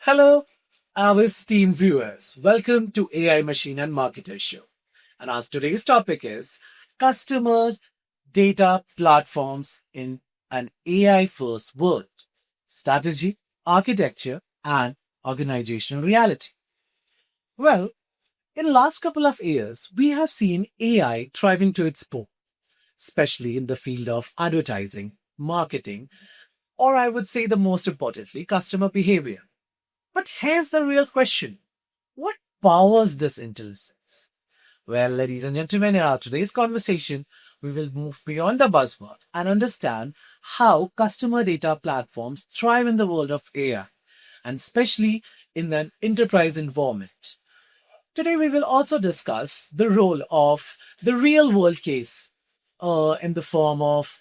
Hello, our esteemed viewers. Welcome to AI Machine and Marketer Show. And our today's topic is customer data platforms in an AI first world, strategy, architecture, and organizational reality. Well, in the last couple of years, we have seen AI thriving to its core, especially in the field of advertising, marketing, or I would say the most importantly, customer behavior. But here's the real question. What powers this intelligence? Well, ladies and gentlemen, in our today's conversation, we will move beyond the buzzword and understand how customer data platforms thrive in the world of AI, and especially in an enterprise environment. Today, we will also discuss the role of the real world case in the form of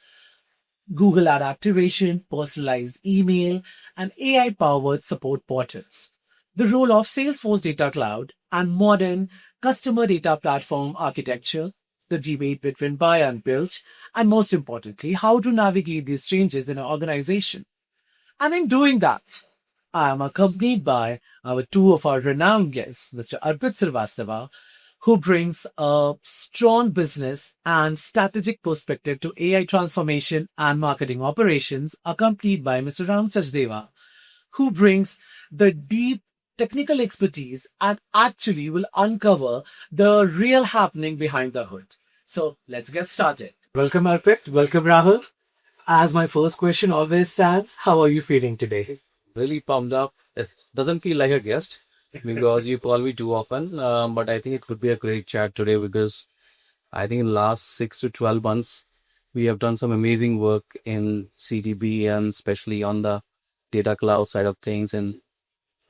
Google ad activation, personalized email, and AI powered support portals. The role of Salesforce Data Cloud and modern customer data platform architecture, the debate between buy and build, and most importantly, how to navigate these changes in an organization. And in doing that, I am accompanied by our two of our renowned guests, Mr. Arpit Srivastava, who brings a strong business and strategic perspective to AI transformation and marketing operations, accompanied by Mr. Rahul Sachdeva, who brings the deep technical expertise and actually will uncover the real happening behind the hood. So let's get started. Welcome, Arpit. Welcome, Rahul. As my first question always stands, how are you feeling today? Really pumped up. It doesn't feel like a guest because you call me too often. But I think it could be a great chat today because I think in the last 6 to 12 months, we have done some amazing work in CDP and especially on the data cloud side of things and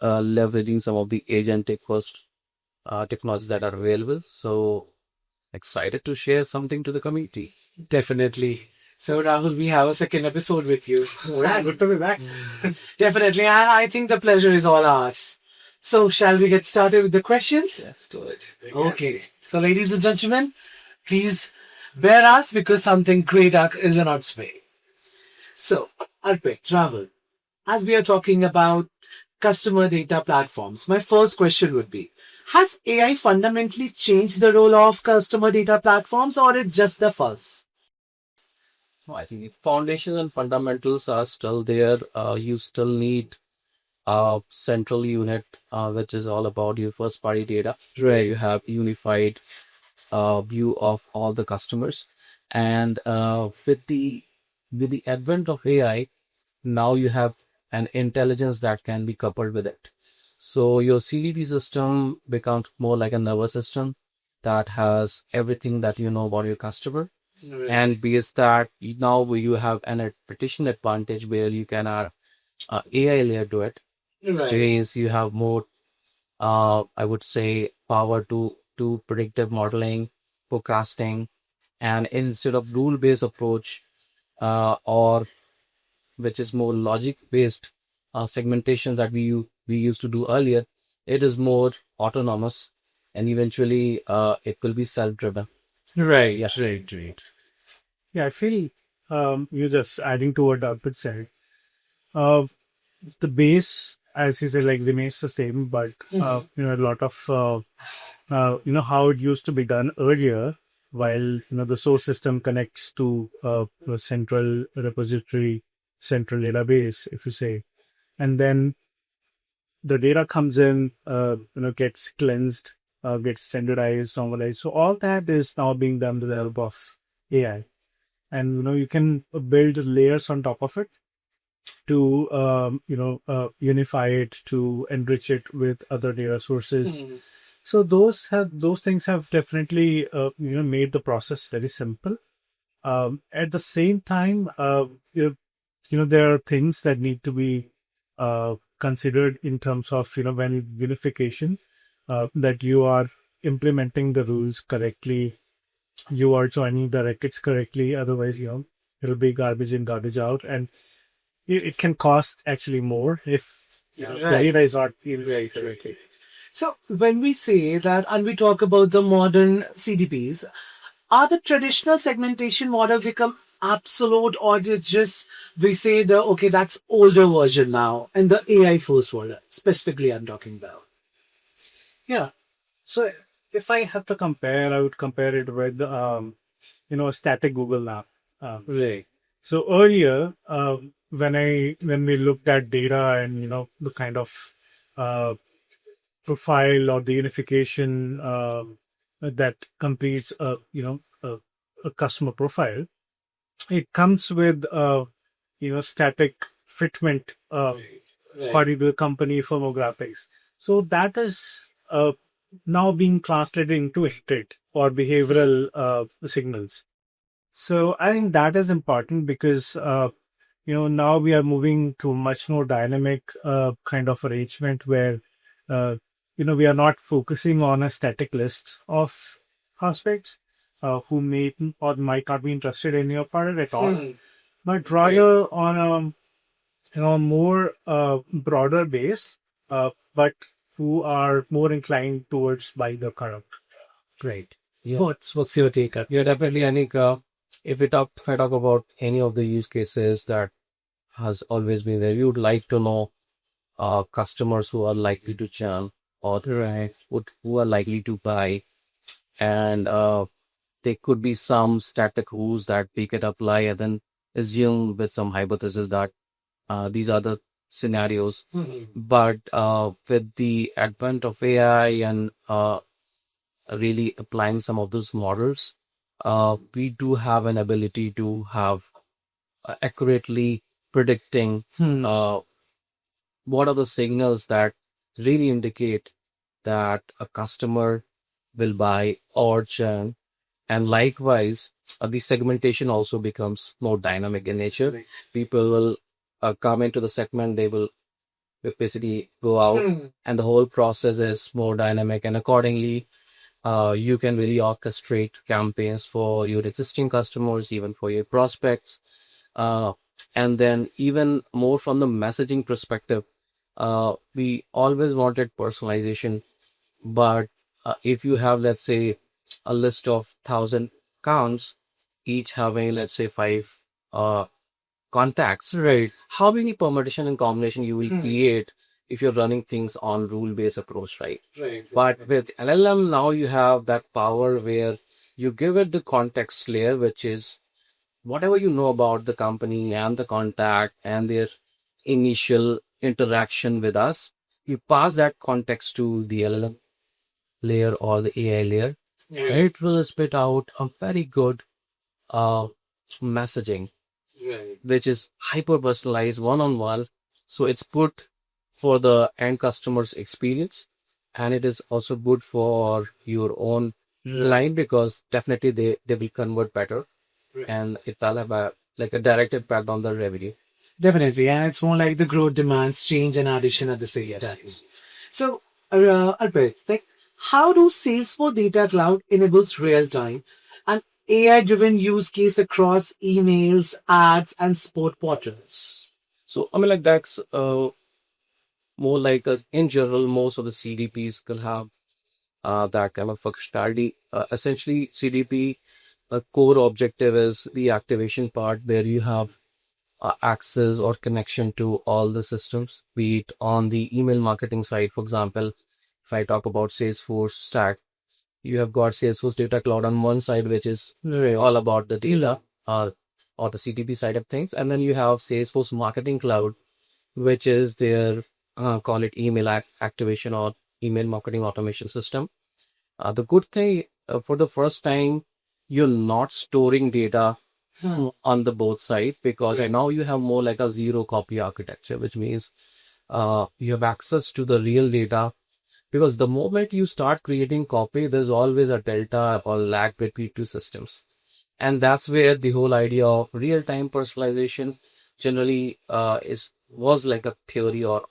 leveraging some of the agentic first technologies that are available. So excited to share something to the community. Definitely. So, Rahul, we have a second episode with you. Yeah, good to be back. Definitely. And I think the pleasure is all ours. So, shall we get started with the questions? Let's do it. Okay. So, ladies and gentlemen, please bear us because something great is on its way. So, Arpit, Rahul, as we are talking about customer data platforms, my first question would be, has AI fundamentally changed the role of customer data platforms or it's just the fuzz? No, I think the foundations and fundamentals are still there. You still need a central unit, which is all about your first party data, where you have unified view of all the customers. And with the advent of AI, now you have an intelligence that can be coupled with it. So your CDP system becomes more like a nervous system that has everything that you know about your customer. And because that now you have an partition advantage where you can add AI layer to it, which Right. means you have more, I would say, power to do predictive modeling, forecasting, and instead of rule-based approach, or which is more logic-based segmentations that we used to do earlier, it is more autonomous, and eventually it will be self-driven. Right, Yeah. right. Yeah, I feel you're just adding to what Arpit said. Uh, the base, as he said, like remains the same, but a lot of how it used to be done earlier, while the source system connects to a central repository, central database, if you say, and then the data comes in, gets cleansed, gets standardized, normalized. So all that is now being done with the help of AI. And you can build layers on top of it to unify it, to enrich it with other data sources. So those things have definitely made the process very simple. At the same time, there are things that need to be considered in terms of when unification, that you are implementing the rules correctly, you are joining the records correctly. Otherwise, it'll be garbage in, garbage out, and it can cost actually more if the Right. data is not unified correctly. So when we say that and we talk about the modern CDPs, are the traditional segmentation model become absolute, or it's just we say the okay, that's older version now in the AI first world, specifically I'm talking about. Yeah. So if I have to compare, I would compare it with a static Google app. Right. So earlier, when we looked at data and the kind of uh, profile or the unification that completes a customer profile, it comes with static fitment Right. according to the company firmographics. So that is now being translated into state or behavioral signals. So I think that is important because now we are moving to much more dynamic kind of arrangement where uh, we are not focusing on a static list of prospects who may or might not be interested in your product at all, but rather on a more broader base, but who are more inclined towards buying the product. Great. Yeah. What's your take? Yeah, definitely. I think if I talk about any of the use cases that has always been there, we would like to know customers who are likely to churn or Right. who are likely to buy, and there could be some static rules that we could apply and then assume with some hypothesis that these are the scenarios. But with the advent of AI and really applying some of those models, we do have an ability to have accurately predicting what are the signals that really indicate that a customer will buy or churn. And likewise, the segmentation also becomes more dynamic in nature. Right. People will come into the segment, they will basically go out, and the whole process is more dynamic. And accordingly, you can really orchestrate campaigns for your existing customers, even for your prospects. Uh, and then, even more from the messaging perspective, we always wanted personalization. But if you have, let's say, a list of 1,000 accounts, each having, let's say, five uh, contacts, Right. how many permutation and combination you will create if you're running things on rule-based approach, right? Right. But with LLM, now you have that power where you give it the context layer, which is whatever you know about the company and the contact and their initial interaction with us. You pass that context to the LLM layer or the AI layer. Right. It will spit out a very good uh, messaging, Right. which is hyper personalized one on one. So it's good for the end customer's experience, and it is also good for your own line because definitely they will convert better, Right. and it will have a like a direct impact on the revenue. Definitely, and it's more like the growth demands change and addition at the same time. So, Arpit, like, how do Salesforce Data Cloud enables real-time and AI-driven use case across emails, ads, and support portals? So I mean, like that's more like in general, most of the CDPs will have that kind of functionality. Essentially, CDP core objective is the activation part where you have access or connection to all the systems, be it on the email marketing side. For example, if I talk about Salesforce stack, you have got Salesforce Data Cloud on one side, which is all about the data or the CDP side of things. And then you have Salesforce Marketing Cloud, which is their call it email activation or email marketing automation system. The good thing for the first time, you're not storing data on the both side because now you have more like a zero copy architecture, which means you have access to the real data. Because the moment you start creating copy, there's always a delta or lag between two systems. And that's where the whole idea of real-time personalization generally was like a theory or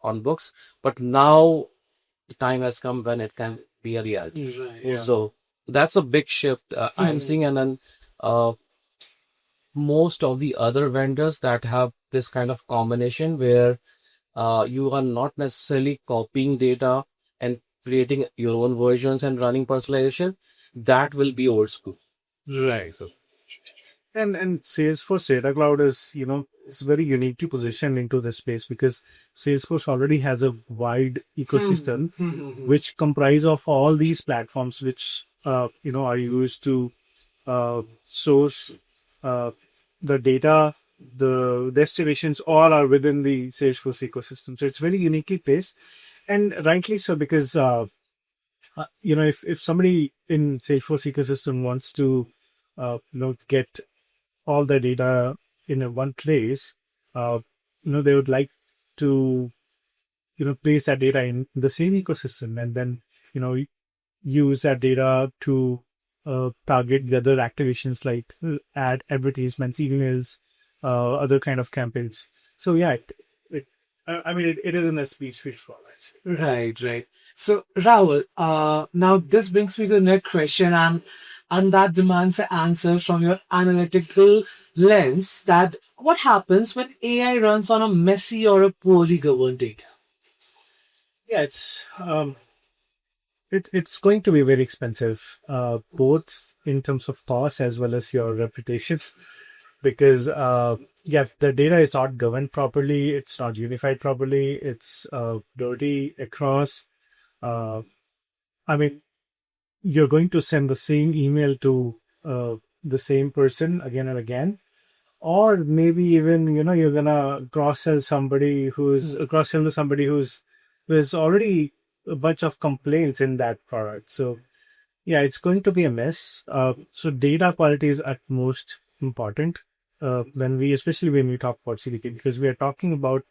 on books, but now the time has come when it can be a reality. Right. So that's a big shift I'm seeing, and then uh, most of the other vendors that have this kind of combination where you are not necessarily copying data and creating your own versions and running personalization, that will be old school. Right. And Salesforce Data Cloud is, is very uniquely positioned into this space because Salesforce already has a wide ecosystem which comprise of all these platforms which are used to source the data. The destinations all are within the Salesforce ecosystem, so it's very uniquely placed, and rightly so because if somebody in Salesforce ecosystem wants to get all the data in one place, they would like to place that data in the same ecosystem, and then use that data to target the other activations like ad advertisements, emails, other kind of campaigns. So yeah, it is in a speech format. Right, right. So, Rahul, now this brings me to the next question, and that demands an answer from your analytical lens. That what happens when AI runs on a messy or a poorly governed data? Yeah, it's going to be very expensive, both in terms of cost as well as your reputation, because if the data is not governed properly, it's not unified properly, it's dirty across. I mean, you're going to send the same email to the same person again and again, or maybe even you're gonna cross-sell somebody who's cross-sell to somebody who's already a bunch of complaints in that product. So yeah, it's going to be a mess. So data quality is at most important especially when we talk about CDP, because we are talking about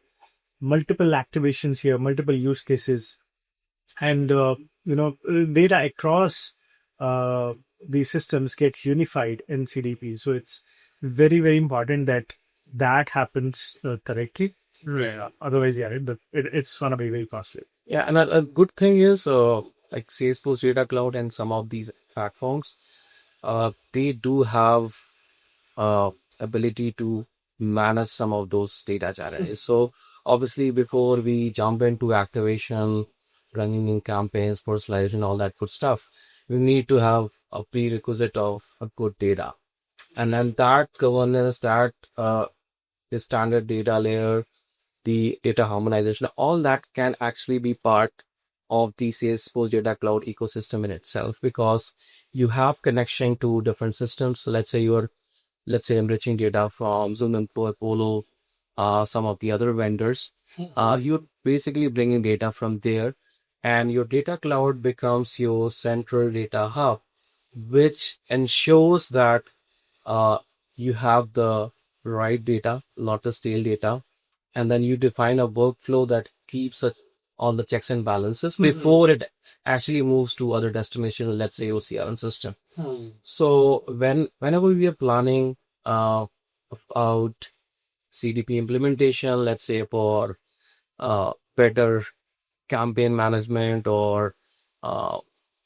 multiple activations here, multiple use cases, and data across these systems gets unified in CDP. So it's very, very important that happens correctly. Right. Otherwise, it's gonna be very costly. Yeah, and a good thing is like Salesforce Data Cloud and some of these platforms, they do have ability to manage some of those data challenges. So obviously, before we jump into activation, running in campaigns, personalization, all that good stuff, we need to have a prerequisite of a good data, and then that governance, that the standard data layer, the data harmonization, all that can actually be part of the Salesforce Data Cloud ecosystem in itself, because you have connection to different systems. So let's say enriching data from Zoom Info, Apollo, some of the other vendors. You're basically bringing data from there, and your data cloud becomes your central data hub, which ensures that you have the right data, not the stale data, and then you define a workflow that keeps all the checks and balances before it actually moves to other destination, let's say your CRM system. So whenever we are planning about CDP implementation, let's say for better campaign management or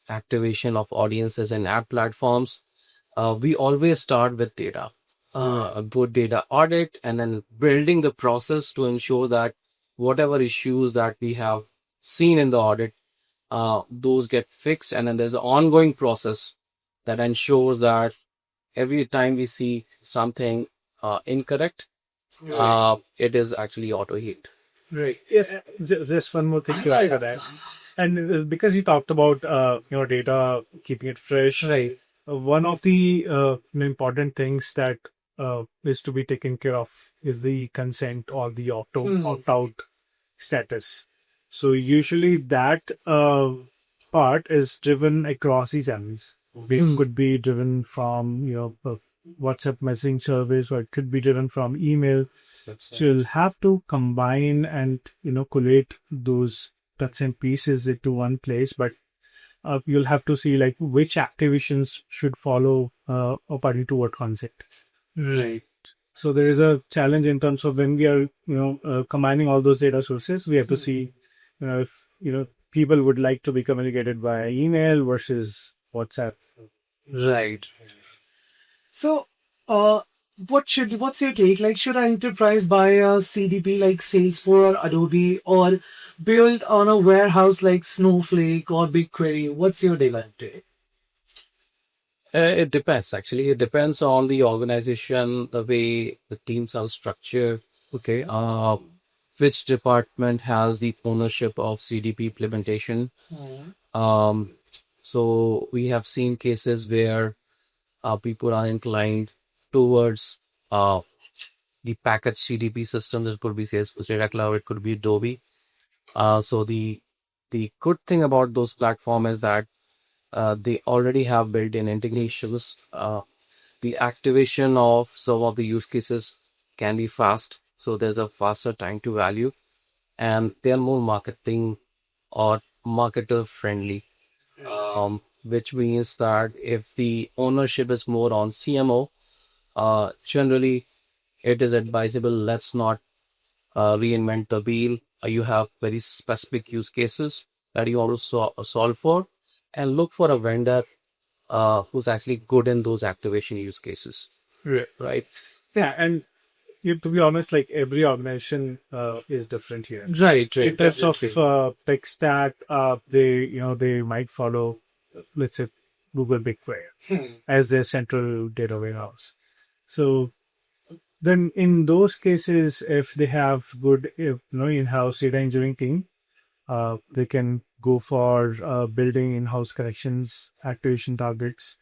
activation of audiences and ad platforms, we always start with data, a good data audit, and then building the process to ensure that whatever issues that we have seen in the audit, those get fixed. And then there's an ongoing process that ensures that every time we see something incorrect, it is actually auto hit. Right. Yes. Just one more thing to add to that. And because you talked about data, keeping it fresh, Right. One of the important things that is to be taken care of is the consent or the opt-out status. So usually that part is driven across the channels. It could be driven from WhatsApp messaging service, or it could be driven from email. So you'll have to combine and collate those bits and pieces into one place, but you'll have to see like which activations should follow according to what concept. Right. So there is a challenge in terms of when we are combining all those data sources, we have to see if people would like to be communicated via email versus WhatsApp. Right. So, what's your take? Like, should an enterprise buy a CDP like Salesforce or Adobe, or build on a warehouse like Snowflake or BigQuery? What's your take on it? It depends, actually. It depends on the organization, the way the teams are structured. Okay. Which department has the ownership of CDP implementation? Um, so we have seen cases where people are inclined towards the packaged CDP system. This could be Salesforce Data Cloud, it could be Adobe. So the good thing about those platforms is that they already have built-in integrations. The activation of some of the use cases can be fast, so there's a faster time to value, and they're more marketing or marketer friendly. Which means that if the ownership is more on CMO, generally it is advisable, let's not reinvent the wheel. You have very specific use cases that you want to solve for, and look for a vendor who's actually good in those activation use cases, Right. right? Yeah, and to be honest, like every organization is different here. Right, In right. terms of tech stack, they might follow, let's say, Google BigQuery as their central data warehouse. So then, in those cases, if they have good, in-house data engineering team, they can go for building in-house connections, activation targets.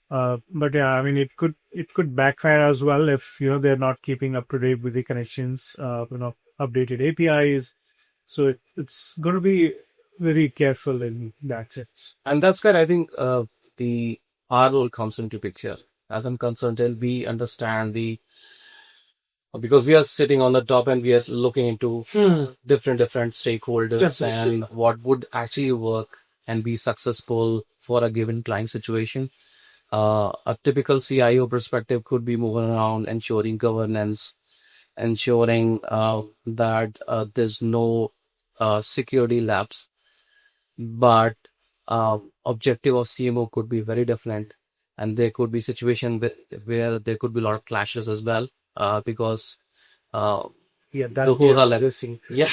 But yeah, I mean, it could backfire as well if they're not keeping up to date with the connections, updated APIs. So it's going to be very careful in that sense. And that's where I think the our role comes into picture. As a consultant, we understand the because we are sitting on the top and we are looking into different stakeholders Definitely. and what would actually work and be successful for a given client situation. A typical CIO perspective could be moving around ensuring governance, ensuring that there's no security lapse, but objective of CMO could be very different, and there could be situation where there could be a lot of clashes as well, because uh, Yeah, those are like yeah,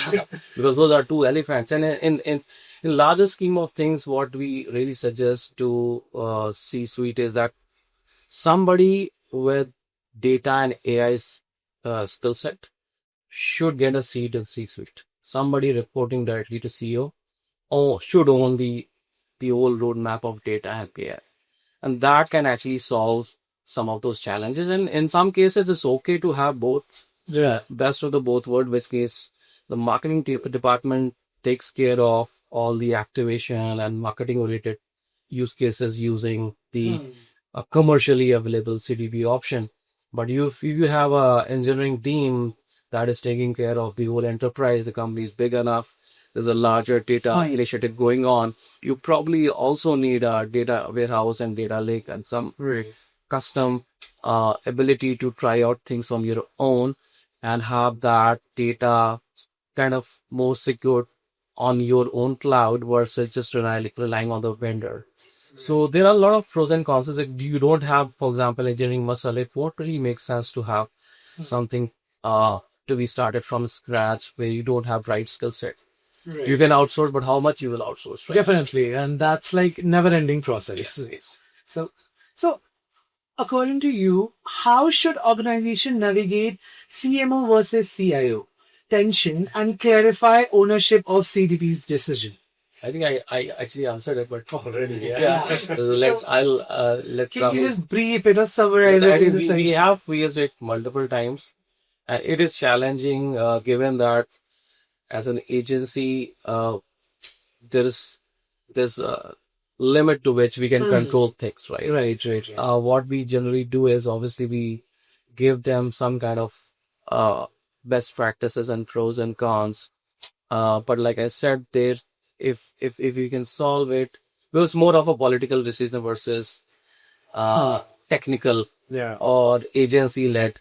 because those are two elephants, and in larger scheme of things, what we really suggest to C-suite is that somebody with data and AI's skill set should get a seat in C-suite. Somebody reporting directly to CEO or should own the whole roadmap of data and AI, and that can actually solve some of those challenges. And in some cases, it's okay to have both, Yeah. best of the both world, which case the marketing department takes care of all the activation and marketing related use cases using the commercially available CDP option. But if you have a engineering team that is taking care of the whole enterprise, the company is big enough, there's a larger data initiative going on, you probably also need a data warehouse and data lake and some custom ability to try out things on your own and have that data kind of more secure on your own cloud versus just relying on the vendor. So there are a lot of pros and cons. Like you don't have, for example, engineering muscle. It won't really make sense to have something to be started from scratch where you don't have right skill set. You can outsource, but how much you will outsource, right? Definitely, and that's like never-ending process. So, so according to you, how should organization navigate CMO versus CIO tension and clarify ownership of CDP's decision? I think I actually answered it, but already. yeah, let Can you Rahul. just brief it or summarize I it in think the we section? have faced it multiple times, and it is challenging given that as an agency, there's a limit to which we can control things, right? Right. What we generally do is obviously we give them some kind of best practices and pros and cons. But like I said, there, if you can solve it, it was more of a political decision versus technical Yeah. or agency led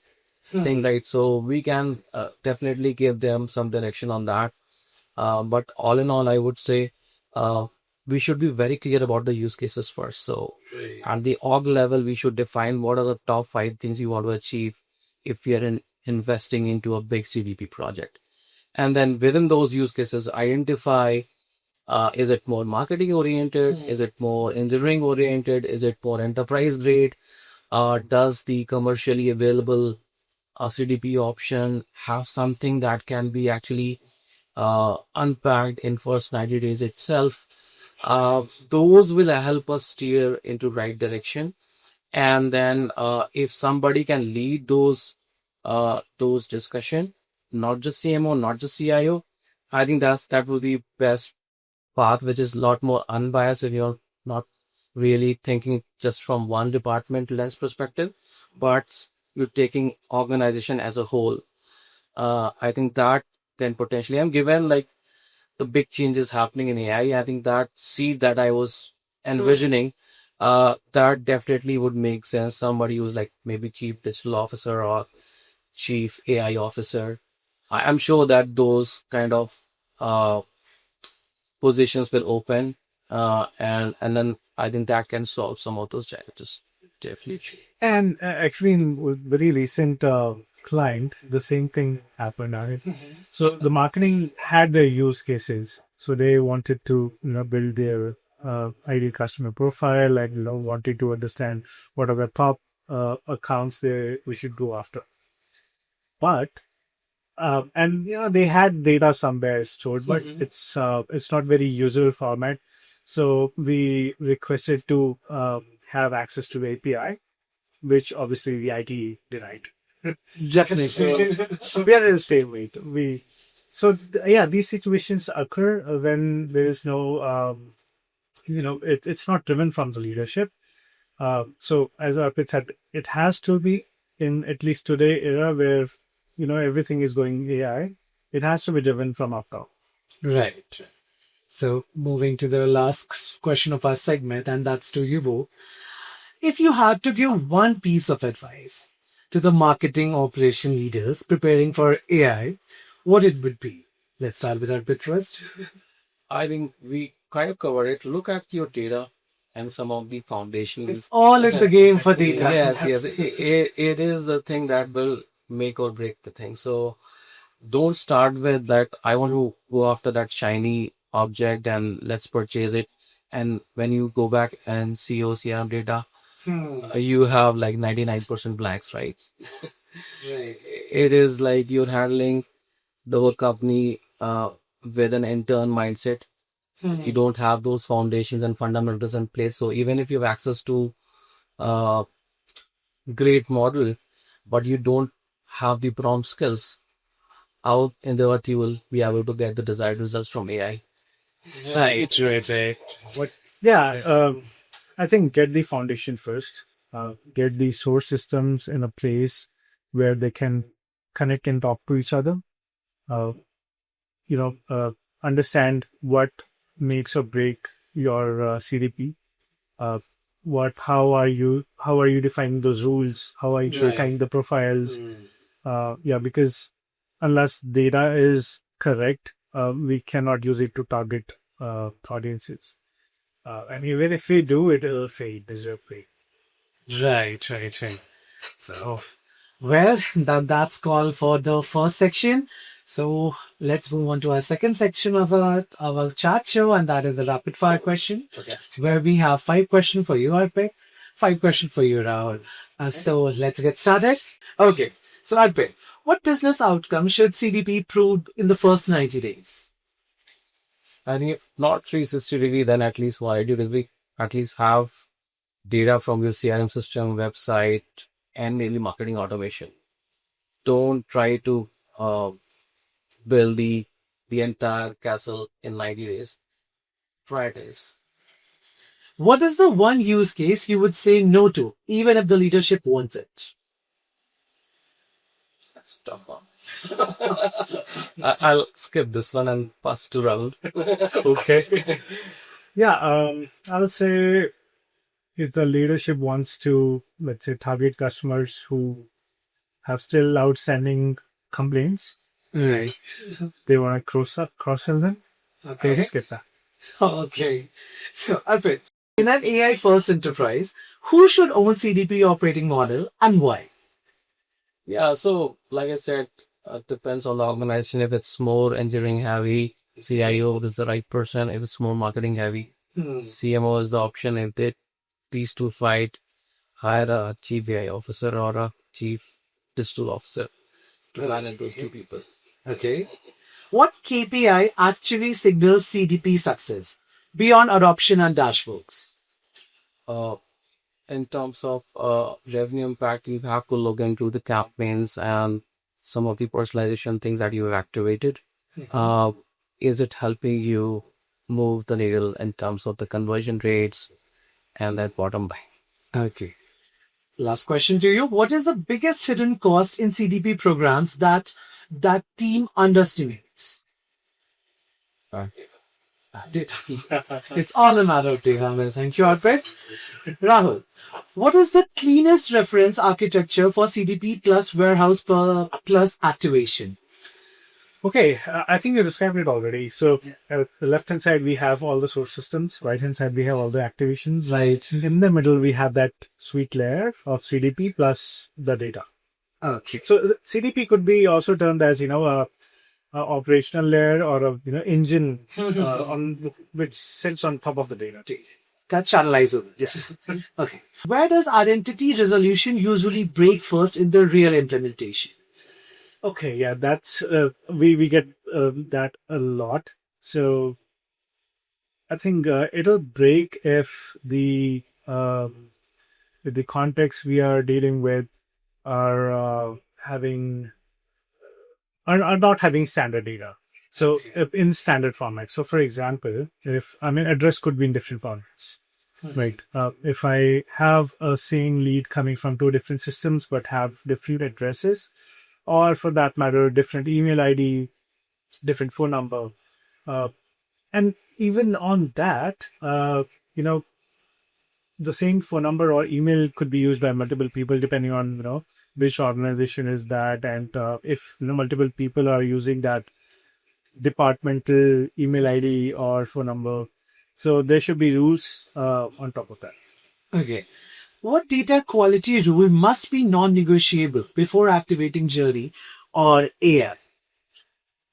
thing, right? So we can definitely give them some direction on that. But all in all, I would say we should be very clear about the use cases first. So at the org level, we should define what are the top 5 things you want to achieve if we are investing into a big CDP project. And then within those use cases, identify Is it more marketing oriented? Is it more engineering oriented? Is it more enterprise grade? Does the commercially available CDP option have something that can be actually unpacked in first 90 days itself? Those will help us steer into right direction. And then if somebody can lead those discussion, not just CMO, not just CIO, I think that will be best path, which is a lot more unbiased if you're not really thinking just from one department lens perspective, but you're taking organization as a whole. I think that can potentially, and given like the big changes happening in AI, I think that seed that I was envisioning, that definitely would make sense. Somebody who's like maybe chief digital officer or chief AI officer. I'm sure that those kind of uh, positions will open, and then I think that can solve some of those challenges. Definitely. And actually, with very recent client, the same thing happened. Right? So the marketing had their use cases. So they wanted to, build their ideal customer profile and wanted to understand what are the top accounts we should go after. But and they had data somewhere stored, but it's not very usual format. So we requested to have access to the API, which obviously the IT denied. Definitely. So we are in the same way. Yeah, these situations occur when there is no, it's not driven from the leadership. So as Arpit said, it has to be in at least today era where everything is going AI. It has to be driven from up down. Right. So moving to the last question of our segment, and that's to you both. If you had to give one piece of advice to the marketing operation leaders preparing for AI, what it would be? Let's start with Arpit first. I think we kind of covered it. Look at your data and some of the foundational. All in the game for data. Yes. It is the thing that will make or break the thing. So don't start with that. I want to go after that shiny object and let's purchase it. And when you go back and see OCRM data, you have like 99% blanks, right? Right. It is like you're handling the whole company with an intern mindset. You don't have those foundations and fundamentals in place. So even if you have access to great model, but you don't have the prompt skills, how in the earth you will be able to get the desired results from AI? Right. Yeah, I think get the foundation first. Get the source systems in a place where they can connect and talk to each other. Uh, Understand what makes or break your CDP. How are you defining those rules? How are you defining the profiles? Because unless data is correct, we cannot use it to target audiences. And even if we do, it will fade miserably. Right. So, well, that's all for the first section. So let's move on to our second section of our chat show, and that is a rapid fire question, where we have 5 questions for you, Arpit, 5 questions for you, Rahul. So let's get started. Okay. So Arpit, what business outcome should CDP prove in the first 90 days? And if not 360 degree, then at least 180 degree, at least have data from your CRM system, website, and maybe marketing automation. Don't try to build the entire castle in 90 days. Prioritize. What is the one use case you would say no to, even if the leadership wants it? That's a tough one. I'll skip this one and pass it to Rahul. Okay. Yeah, I'll say if the leadership wants to, let's say, target customers who have still outstanding complaints, Right. they want to cross-sell them, Okay. skip that. Okay. So, Arpit, in an AI first enterprise, who should own CDP operating model and why? Yeah, so like I said, depends on the organization. If it's more engineering heavy, CIO is the right person if it's more marketing heavy. CMO is the option if these two fight. Hire a chief AI officer or a chief digital officer to manage those two people. Okay. What KPI actually signals CDP success beyond adoption and dashboards? Uh, in terms of revenue impact, you have to look into the campaigns and some of the personalization things that you have activated. Uh, is it helping you move the needle in terms of the conversion rates and that bottom line? Okay. Last question to you. What is the biggest hidden cost in CDP programs that team underestimates? Data. It's all a matter of data. Well, thank you, Arpit. Rahul, what is the cleanest reference architecture for CDP plus warehouse plus activation? Okay, I think you described it already. So, at the left-hand side, we have all the source systems. Right-hand side, we have all the activations. Right. In the middle, we have that sweet layer of CDP plus the data. Okay. So, the CDP could be also termed as, a operational layer or a, engine which sits on top of the data. That channelizes it. Yes. Okay. Where does identity resolution usually break first in the real implementation? Okay, yeah, that's we get that a lot. So I think it'll break if the context we are dealing with are not having standard data. So if in standard format. So for example, address could be in different formats, right? If I have a same lead coming from two different systems but have different addresses, or for that matter, different email ID, different phone number. And even on that, the same phone number or email could be used by multiple people depending on, which organization is that. And if, multiple people are using that departmental email ID or phone number. So there should be rules on top of that. Okay. What data quality rule must be non-negotiable before activating Journey or AI?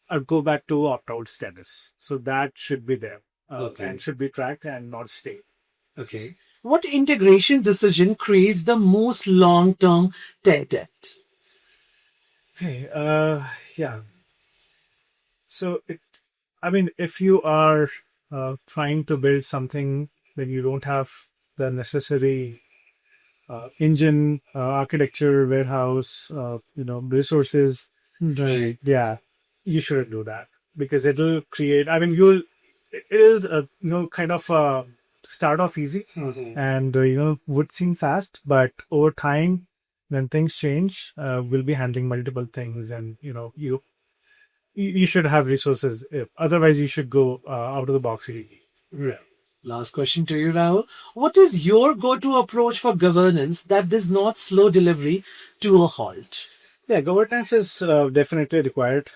I'll go back to opt-out status. So that should be there Okay. and should be tracked and not stay. Okay. What integration decision creates the most long-term debt? Okay. Yeah. So if you are trying to build something when you don't have the necessary engine, architecture, warehouse, resources. Right. Yeah, you shouldn't do that because it'll create. It'll kind of start off easy and would seem fast, but over time, when things change, we'll be handling multiple things, and you should have resources. Otherwise, you should go out of the box. Yeah. Last question to you, Rahul. What is your go-to approach for governance that does not slow delivery to a halt? Yeah, governance is definitely required,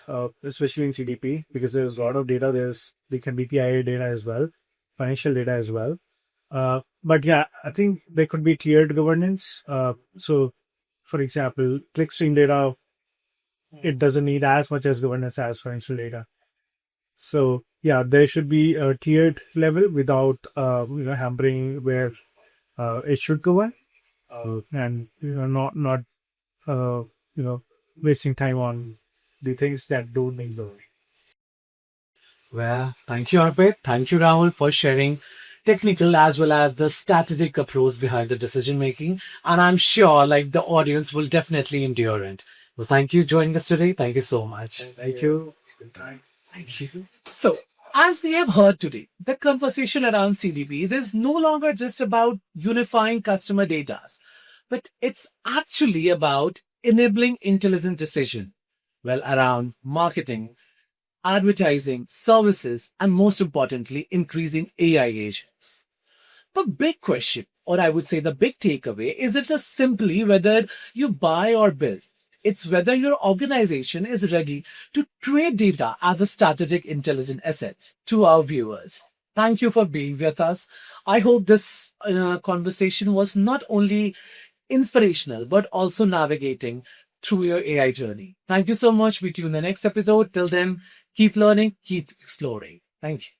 especially in CDP, because there's a lot of data. There can be PIA data as well, financial data as well. But yeah, I think there could be tiered governance. So, for example, clickstream data, it doesn't need as much as governance as financial data. So yeah, there should be a tiered level without hampering where it should govern, and not wasting time on the things that don't need governing. Well, thank you, Arpit. Thank you, Rahul, for sharing technical as well as the strategic approach behind the decision making. And I'm sure the audience will definitely endure it. Well, thank you for joining us today. Thank you so much. Thank you. Good time. Thank you. So, as we have heard today, the conversation around CDPs is no longer just about unifying customer data, but it's actually about enabling intelligent decision, around marketing, advertising, services, and most importantly, increasing AI agents. The big question, or I would say the big takeaway, isn't just simply whether you buy or build. It's whether your organization is ready to trade data as a strategic intelligent assets. To our viewers, thank you for being with us. I hope this conversation was not only inspirational, but also navigating through your AI journey. Thank you so much. Meet you in the next episode. Till then, Keep learning, keep exploring. Thank you.